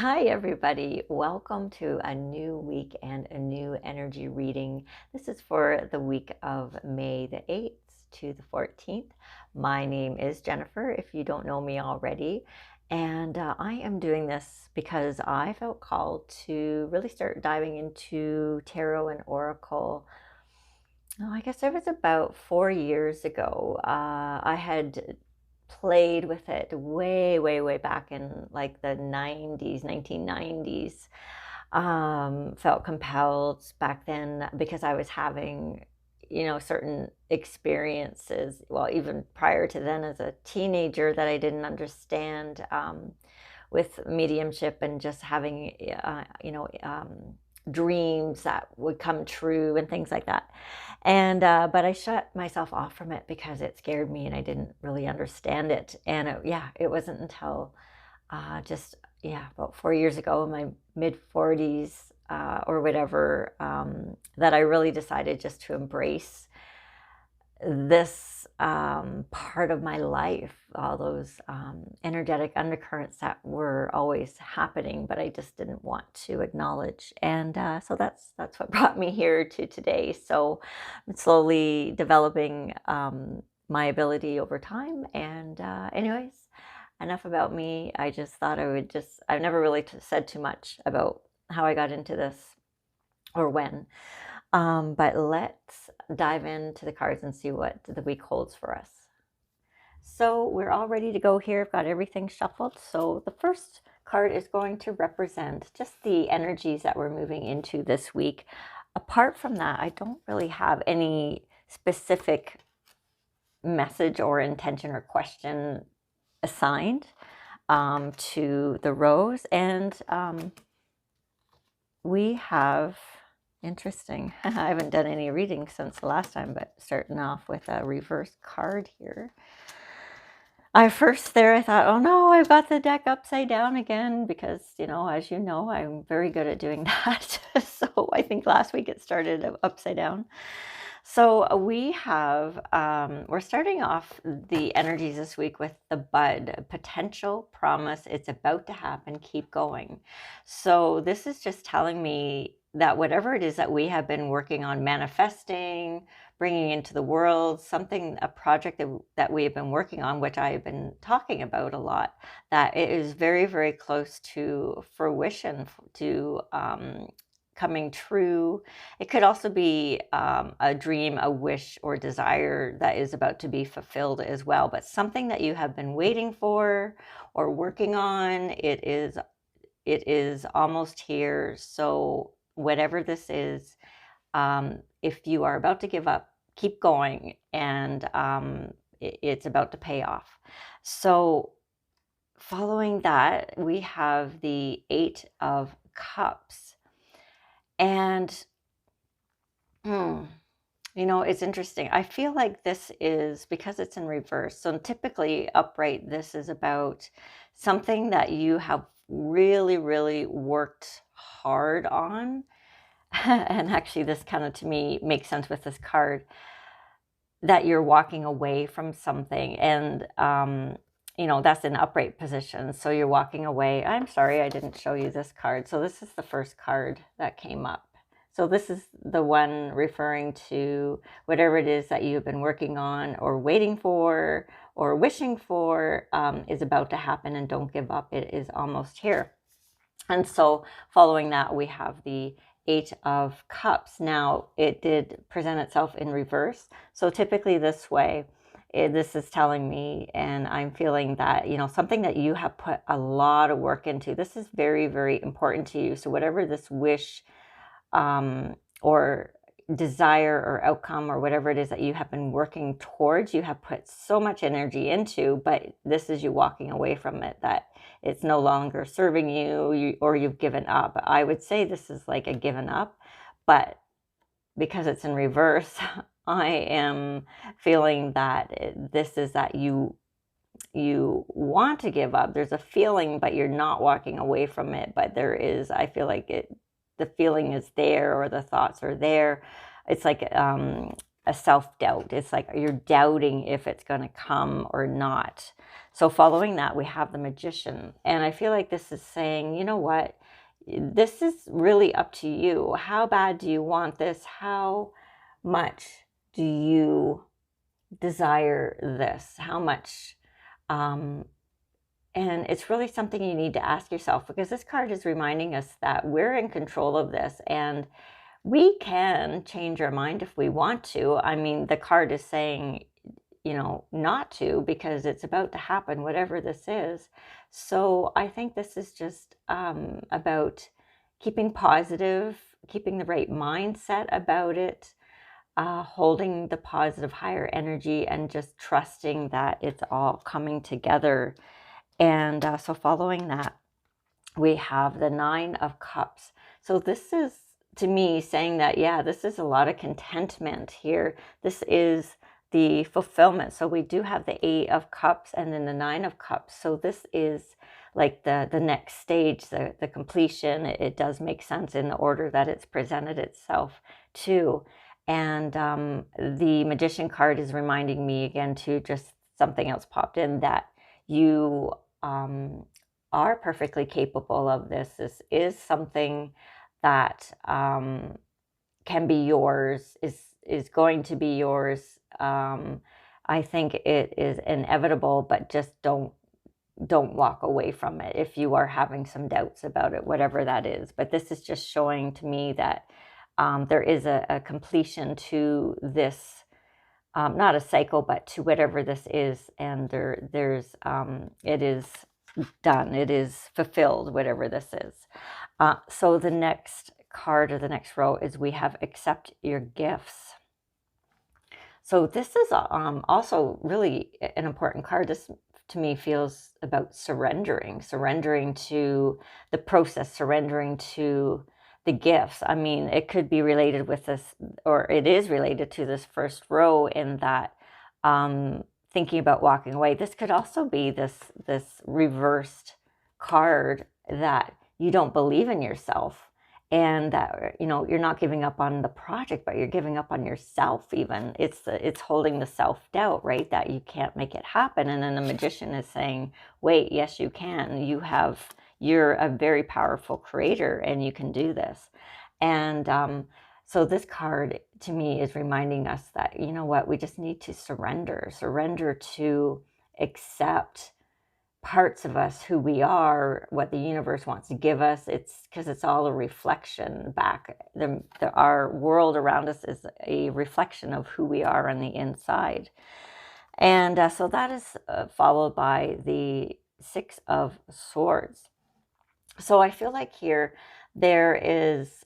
Hi, everybody. Welcome to a new week and a new energy reading. This is for the week of May the 8th to the 14th. My name is Jennifer, if you don't know me already. And I am doing this because I felt called to really start diving into tarot and oracle. Oh, I guess it was about 4 years ago. I had played with it way, way, way back in like the 90s, 1990s. Felt compelled back then because I was having, certain experiences. Well, even prior to then, as a teenager, that I didn't understand with mediumship and just having, dreams that would come true and things like that. And but I shut myself off from it because it scared me and I didn't really understand it. And it wasn't until about 4 years ago, in my mid 40s or whatever, that I really decided just to embrace this part of my life, all those energetic undercurrents that were always happening, but I just didn't want to acknowledge. And so that's what brought me here to today. So I'm slowly developing my ability over time. And anyways, enough about me. I just thought I've never really said too much about how I got into this or when. But let's dive into the cards and see what the week holds for us. So we're all ready to go here. I've got everything shuffled. So the first card is going to represent just the energies that we're moving into this week. Apart from that, I don't really have any specific message or intention or question assigned to the rose. And we have... Interesting. I haven't done any reading since the last time, but starting off with a reverse card here. I thought, oh no, I've got the deck upside down again because, as you know, I'm very good at doing that. So I think last week it started upside down. So we're starting off the energies this week with the bud, potential, promise, it's about to happen, keep going. So this is just telling me that whatever it is that we have been working on, manifesting, bringing into the world, a project that we have been working on, which I have been talking about a lot, that it is very, very close to fruition, to coming true. It could also be a dream, a wish, or desire that is about to be fulfilled as well, but something that you have been waiting for or working on, it is almost here. So whatever this is, if you are about to give up, keep going, and it's about to pay off. So following that, we have the 8 of Cups. And, it's interesting. I feel like this is, because it's in reverse, so typically upright, this is about something that you have really, really worked hard on. And actually, this kind of, to me, makes sense with this card, that you're walking away from something. And, that's an upright position. So you're walking away. I'm sorry, I didn't show you this card. So this is the first card that came up. So this is the one referring to whatever it is that you've been working on or waiting for or wishing for is about to happen, and don't give up. It is almost here. And so following that, we have the 8 of Cups. Now, it did present itself in reverse. So typically this way, this is telling me, and I'm feeling that, something that you have put a lot of work into, this is very, very important to you. So whatever this wish or desire or outcome or whatever it is that you have been working towards, you have put so much energy into, but this is you walking away from it, that it's no longer serving you, or you've given up. I would say this is like a given up, but because it's in reverse, I am feeling that this is that you want to give up. There's a feeling, but you're not walking away from it. But there is, I feel like the feeling is there, or the thoughts are there. It's like a self-doubt. It's like you're doubting if it's going to come or not. So following that, we have the Magician. And I feel like this is saying, you know what? This is really up to you. How bad do you want this? How much do you desire this? How much? And it's really something you need to ask yourself, because this card is reminding us that we're in control of this, and we can change our mind if we want to. I mean, the card is saying, you know, not to, because it's about to happen, whatever this is. So I think this is just about keeping positive, keeping the right mindset about it, holding the positive higher energy, and just trusting that it's all coming together. And so following that, we have the Nine of Cups. So this is, to me, saying that, yeah, this is a lot of contentment here. This is the fulfillment. So we do have the Eight of Cups and then the Nine of Cups. So this is like the next stage, the completion. It does make sense in the order that it's presented itself too. And the Magician card is reminding me again too, just something else popped in, that you are perfectly capable of this. This is something that can be yours, is going to be yours. I think it is inevitable, but just don't walk away from it if you are having some doubts about it, whatever that is. But this is just showing to me that there is a completion to this, not a cycle, but to whatever this is, and there's it is done, it is fulfilled, whatever this is. So the next card, or the next row, is we have Accept Your Gifts. So this is also really an important card. This, to me, feels about surrendering to the process, surrendering to the gifts. I mean, it could be related with this, or it is related to this first row, in that thinking about walking away. This could also be this reversed card, that you don't believe in yourself, and that, you know, you're not giving up on the project, but you're giving up on yourself. Even it's holding the self-doubt, right, that you can't make it happen. And then the Magician is saying, wait, yes, you can. You're a very powerful creator, and you can do this. And so this card, to me, is reminding us that, you know what, we just need to surrender to accept parts of us, who we are, what the universe wants to give us. It's because it's all a reflection back. Our world around us is a reflection of who we are on the inside. And so that is followed by the Six of Swords. So I feel like here there is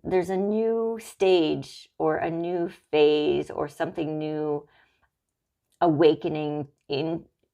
there's a new stage, or a new phase, or something new awakening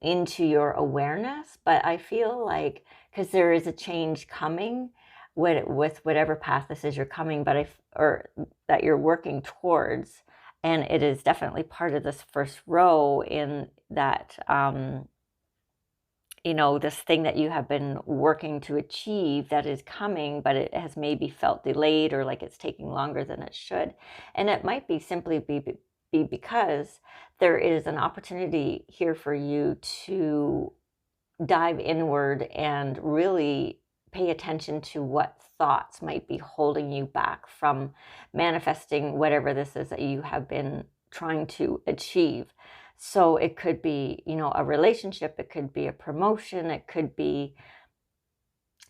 into your awareness. But I feel like, because there is a change coming with whatever path this is you're coming, or that you're working towards, and it is definitely part of this first row, in that you know, this thing that you have been working to achieve, that is coming, but it has maybe felt delayed, or like it's taking longer than it should. And it might be simply be because there is an opportunity here for you to dive inward and really pay attention to what thoughts might be holding you back from manifesting whatever this is that you have been trying to achieve. So it could be, you know, a relationship, it could be a promotion, it could be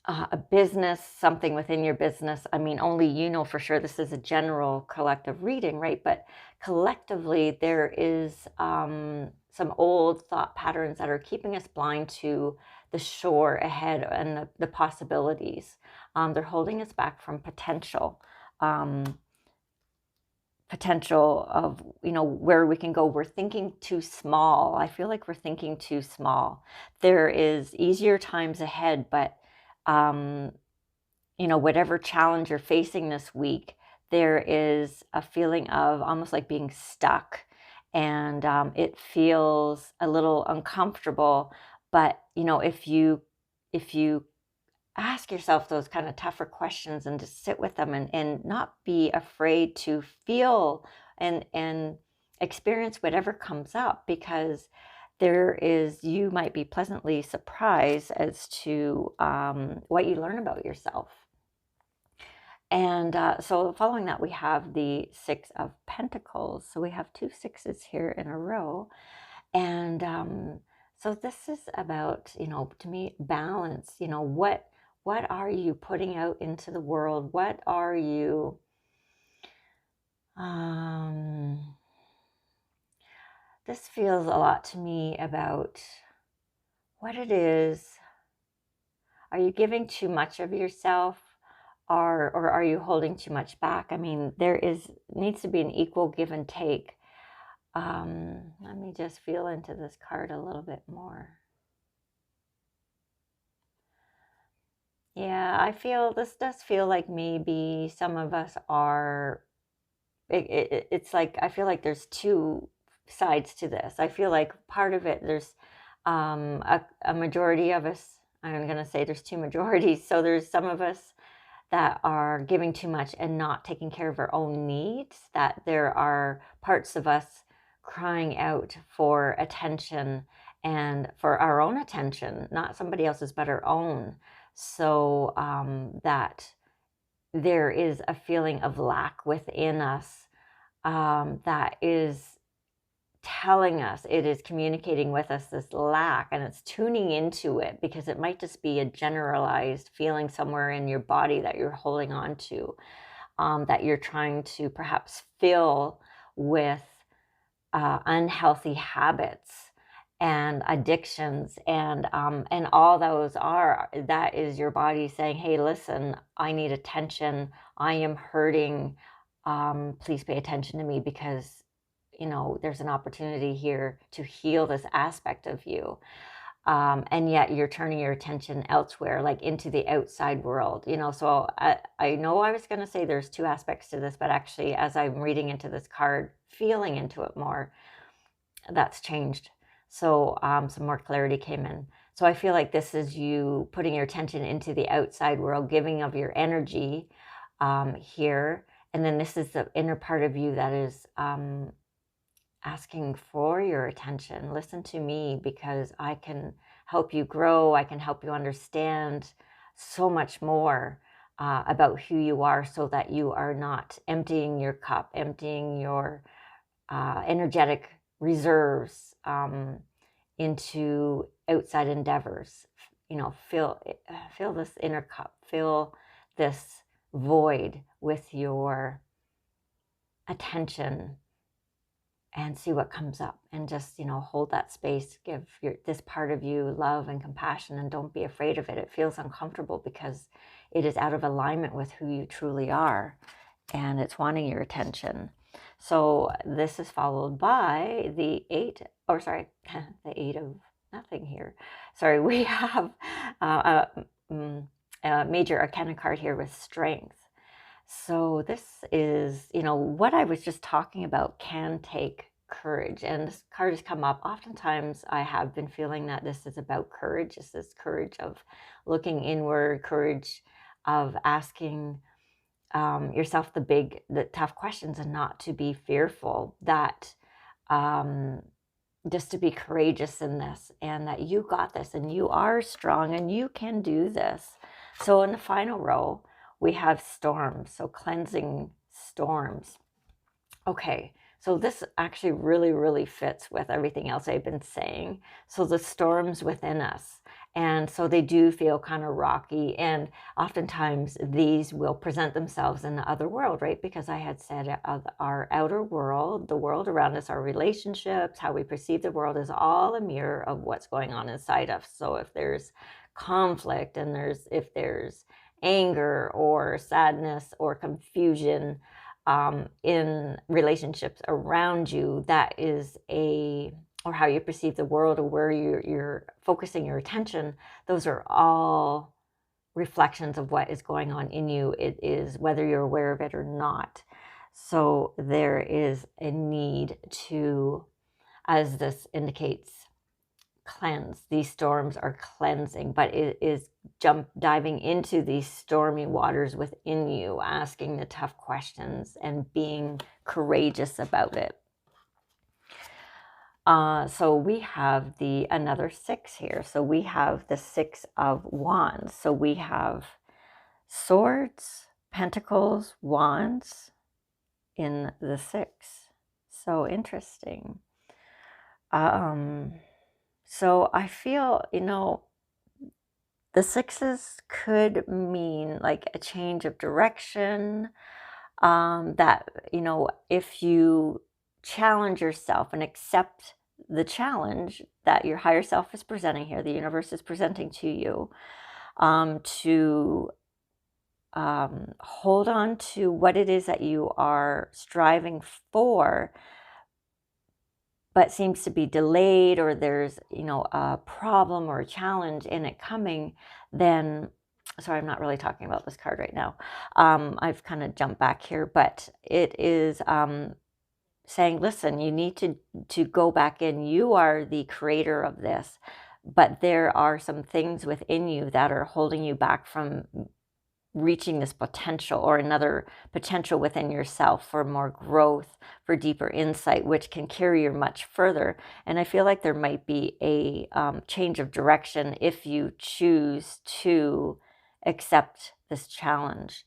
a business, something within your business. I mean, only you know for sure. This is a general collective reading, right? But collectively, there is some old thought patterns that are keeping us blind to the shore ahead, and the possibilities. They're holding us back from potential. Potential of, you know, where we can go. We're thinking too small. I feel like we're thinking too small. There is easier times ahead, but you know, whatever challenge you're facing this week, there is a feeling of almost like being stuck, and it feels a little uncomfortable. But you know, if you ask yourself those kind of tougher questions and just sit with them, and not be afraid to feel and experience whatever comes up, because you might be pleasantly surprised as to what you learn about yourself. And so following that, we have the Six of Pentacles. So we have two sixes here in a row. And so this is about, to me, balance. What are you putting out into the world? What are you, this feels a lot to me about what it is. Are you giving too much of yourself, or are you holding too much back? I mean, needs to be an equal give and take. Let me just feel into this card a little bit more. Yeah, this does feel like maybe some of us are, it's like, I feel like there's two sides to this. I feel like part of it, there's a majority of us, I'm going to say there's two majorities. So there's some of us that are giving too much and not taking care of our own needs, that there are parts of us crying out for attention, and for our own attention, not somebody else's, but our own. So that there is a feeling of lack within us that is telling us, it is communicating with us this lack, and it's tuning into it, because it might just be a generalized feeling somewhere in your body that you're holding on to, that you're trying to perhaps fill with unhealthy habits and addictions, and all that is your body saying, hey, listen, I need attention, I am hurting, please pay attention to me, because there's an opportunity here to heal this aspect of you. And yet you're turning your attention elsewhere, like into the outside world, so I know I was going to say there's two aspects to this, but actually, as I'm reading into this card, feeling into it more, that's changed. So some more clarity came in. So I feel like this is you putting your attention into the outside world, giving of your energy here. And then this is the inner part of you that is asking for your attention. Listen to me, because I can help you grow. I can help you understand so much more about who you are, so that you are not emptying your cup, emptying your energetic reserves into outside endeavors. Fill this inner cup, fill this void with your attention, and see what comes up, and just hold that space. Give this part of you love and compassion, and don't be afraid of it. It feels uncomfortable because it is out of alignment with who you truly are, and it's wanting your attention. So this is followed by the the 8 of nothing here. Sorry, we have a major arcana card here with strength. So this is, what I was just talking about can take courage. And this card has come up. Oftentimes I have been feeling that this is about courage. It's this courage of looking inward, courage of asking yourself the tough questions, and not to be fearful, that just to be courageous in this, and that you got this, and you are strong, and you can do this. So in the final row, we have storms, so cleansing storms. Okay, so this actually really, really fits with everything else I've been saying. So the storms within us, and so they do feel kind of rocky, and oftentimes these will present themselves in the other world, right? Because I had said our outer world, the world around us, our relationships, how we perceive the world, is all a mirror of what's going on inside us. So if there's conflict, and if there's anger or sadness or confusion in relationships around you, that is or how you perceive the world, or where you're focusing your attention, those are all reflections of what is going on in you. It is whether you're aware of it or not. So there is a need to, as this indicates, cleanse. These storms are cleansing, but it is diving into these stormy waters within you, asking the tough questions and being courageous about it. So we have another 6 here. So we have the 6 of Wands. So we have Swords, Pentacles, Wands in the 6. So interesting. So I feel, the 6s could mean like a change of direction, that, if you challenge yourself and accept the challenge that your higher self is presenting here, the universe is presenting to you, to hold on to what it is that you are striving for, but seems to be delayed, or there's, a problem or a challenge in it coming, then, sorry, I'm not really talking about this card right now. I've kind of jumped back here, but it is saying, listen, you need to go back in. You are the creator of this, but there are some things within you that are holding you back from reaching this potential, or another potential within yourself for more growth, for deeper insight, which can carry you much further. And I feel like there might be a change of direction if you choose to accept this challenge.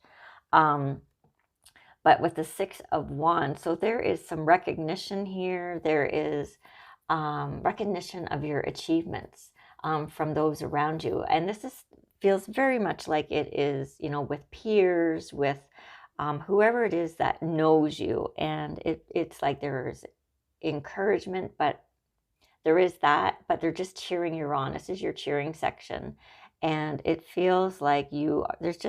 But with the 6 of Wands, so there is some recognition here. There is recognition of your achievements from those around you. And this feels very much like it is, with peers, with whoever it is that knows you. And it's like there's encouragement, but there is that, but they're just cheering you on. This is your cheering section. And it feels like it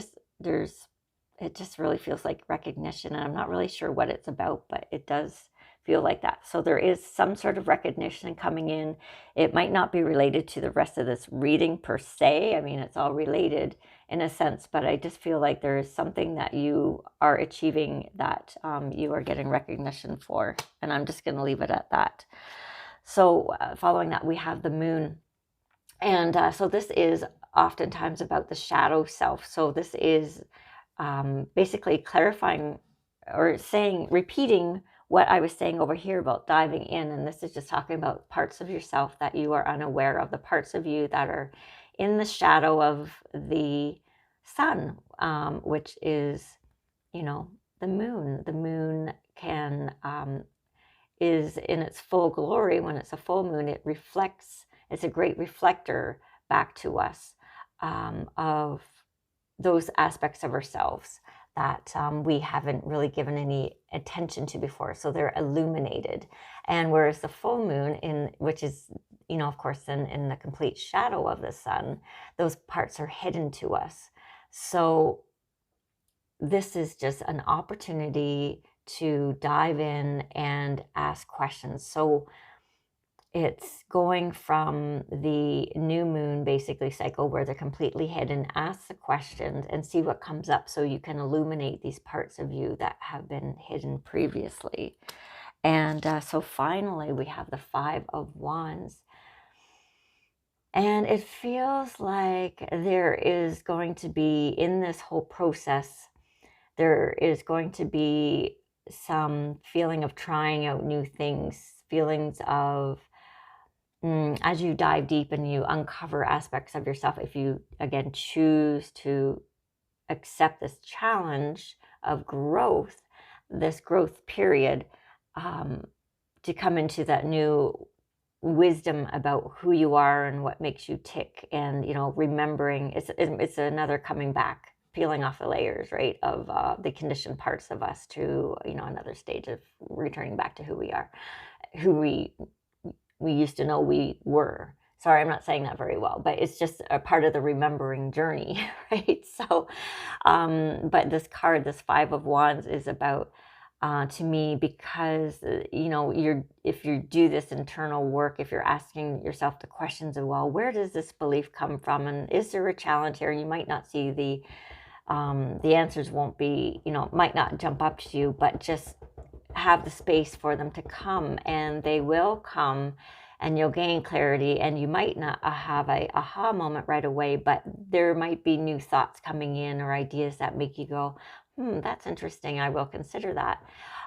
just really feels like recognition. And I'm not really sure what it's about, but it does feel like that. So there is some sort of recognition coming in. It might not be related to the rest of this reading per se. I mean, it's all related in a sense, but I just feel like there is something that you are achieving that you are getting recognition for. And I'm just going to leave it at that. So following that, we have the moon. And so this is oftentimes about the shadow self. So this is basically clarifying or repeating what I was saying over here about diving in. And this is just talking about parts of yourself that you are unaware of, the parts of you that are in the shadow of the sun, which is, the moon. The moon is in its full glory. When it's a full moon, it reflects, it's a great reflector back to us of those aspects of ourselves that we haven't really given any attention to before. So they're illuminated. And whereas the full moon, which is, of course, in the complete shadow of the sun, those parts are hidden to us. So this is just an opportunity to dive in and ask questions. So it's going from the new moon basically cycle where they're completely hidden, ask the questions and see what comes up, so you can illuminate these parts of you that have been hidden previously. And so finally we have the 5 of Wands. And it feels like there is going to be, in this whole process, there is going to be some feeling of trying out new things, feelings of, as you dive deep and you uncover aspects of yourself, if you, again, choose to accept this challenge of growth, this growth period, to come into that new wisdom about who you are and what makes you tick, and remembering, it's another coming back, peeling off the layers, right, of the conditioned parts of us to another stage of returning back to who we are, who we used to know we were. Sorry, I'm not saying that very well, but it's just a part of the remembering journey, right? So, but this card, this 5 of Wands, is about, to me, because, if you do this internal work, if you're asking yourself the questions of, well, where does this belief come from? And is there a challenge here? And you might not see the answers won't be, might not jump up to you, but just have the space for them to come, and they will come. and you'll gain clarity, and you might not have a aha moment right away, but there might be new thoughts coming in or ideas that make you go, that's interesting, I will consider that.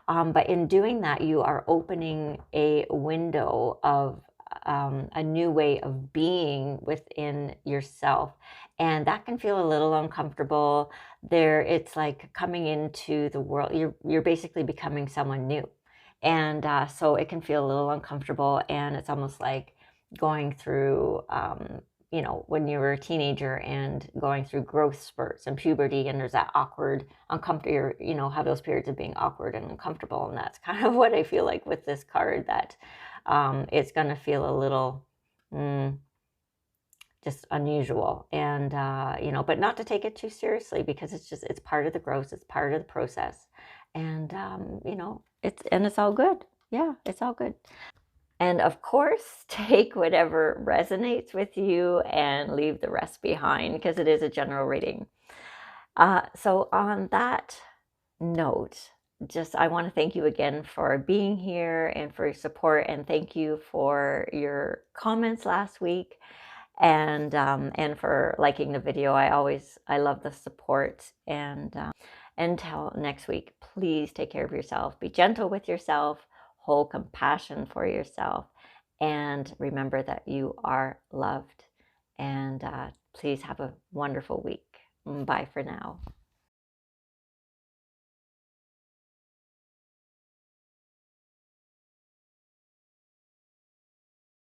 But in doing that, you are opening a window of a new way of being within yourself, and that can feel a little uncomfortable. It's like coming into the world. You're basically becoming someone new, and so it can feel a little uncomfortable, and it's almost like going through when you were a teenager and going through growth spurts and puberty, and there's that awkward, uncomfortable, have those periods of being awkward and uncomfortable. And that's kind of what I feel like with this card, that it's going to feel a little just unusual, and but not to take it too seriously, because it's part of the growth, it's part of the process, and it's all good. Yeah, it's all good. And of course, take whatever resonates with you and leave the rest behind, because it is a general reading. So on that note, I want to thank you again for being here and for your support, and thank you for your comments last week, and for liking the video. I love the support, and until next week, please take care of yourself, be gentle with yourself, hold compassion for yourself, and remember that you are loved. And please have a wonderful week. Bye for now.